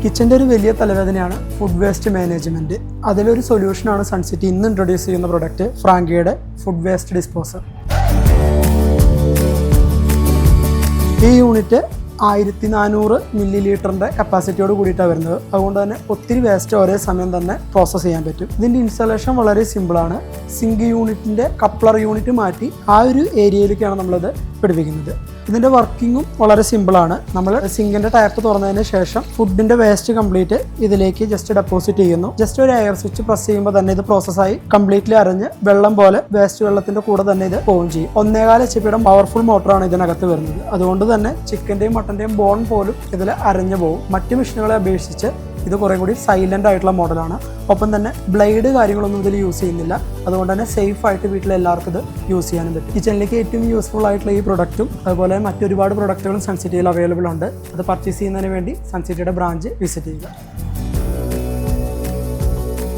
കിച്ചൻ്റെ ഒരു വലിയ തലവേദനയാണ് ഫുഡ് വേസ്റ്റ് മാനേജ്മെൻറ്റ്. അതിലൊരു സൊല്യൂഷനാണ് സൺസിറ്റി ഇന്ന് ഇൻട്രൊഡ്യൂസ് ചെയ്യുന്ന പ്രൊഡക്റ്റ് ഫ്രാങ്കിയുടെ ഫുഡ് വേസ്റ്റ് ഡിസ്പോസർ. ഈ യൂണിറ്റ് 1400 മില്ലി ലിറ്ററിൻ്റെ കപ്പാസിറ്റിയോട് കൂടിയിട്ടാണ് വരുന്നത്. അതുകൊണ്ട് തന്നെ ഒത്തിരി വേസ്റ്റ് ഒരേ സമയം തന്നെ പ്രോസസ്സ് ചെയ്യാൻ പറ്റും. ഇതിൻ്റെ ഇൻസ്റ്റലേഷൻ വളരെ സിമ്പിളാണ്. സിങ്ക് യൂണിറ്റിൻ്റെ കപ്ലർ യൂണിറ്റ് മാറ്റി ആ ഒരു ഏരിയയിലേക്കാണ് നമ്മളിത് പിടിപ്പിക്കുന്നത്. ഇതിൻ്റെ വർക്കിങ്ങും വളരെ സിമ്പിളാണ്. നമ്മൾ സിങ്കിൻ്റെ ടാപ്പ് തുറന്നതിന് ശേഷം ഫുഡിൻ്റെ വേസ്റ്റ് കംപ്ലീറ്റ് ഇതിലേക്ക് ജസ്റ്റ് ഡെപ്പോസിറ്റ് ചെയ്യുന്നു. ജസ്റ്റ് ഒരു എയർ സ്വിച്ച് പ്രസ് ചെയ്യുമ്പോൾ തന്നെ ഇത് പ്രോസസ്സായി കംപ്ലീറ്റ്ലി അരഞ്ഞ് വെള്ളം പോലെ വേസ്റ്റ് വെള്ളത്തിൻ്റെ കൂടെ തന്നെ ഇത് പോവുകയും ചെയ്യും. 1.25 HP പവർഫുൾ മോട്ടറാണ് ഇതിനകത്ത് വരുന്നത്. അതുകൊണ്ട് തന്നെ ചിക്കൻ്റെയും മട്ടൻ്റെയും ബോൺ പോലും ഇതിൽ അരഞ്ഞു പോകും. മറ്റ് മെഷീനുകളെ അപേക്ഷിച്ച് ഇത് കുറേ കൂടി സൈലൻ്റ് ആയിട്ടുള്ള മോഡലാണ്. ഒപ്പം തന്നെ ബ്ലേഡ് കാര്യങ്ങളൊന്നും ഇതിൽ യൂസ് ചെയ്യുന്നില്ല. അതുകൊണ്ട് തന്നെ സേഫ് ആയിട്ട് വീട്ടിലെല്ലാവർക്കും ഇത് യൂസ് ചെയ്യാനും പറ്റും. കിച്ചണിലേക്ക് ഏറ്റവും യൂസ്ഫുൾ ആയിട്ടുള്ള ഈ പ്രൊഡക്റ്റും അതുപോലെ മറ്റൊരുപാട് പ്രൊഡക്റ്റുകളും സൺസിറ്റിയിൽ അവൈലബിൾ ഉണ്ട്. അത് പർച്ചേസ് ചെയ്യുന്നതിന് വേണ്ടി സൺസിറ്റിയുടെ ബ്രാഞ്ച് വിസിറ്റ് ചെയ്യുക.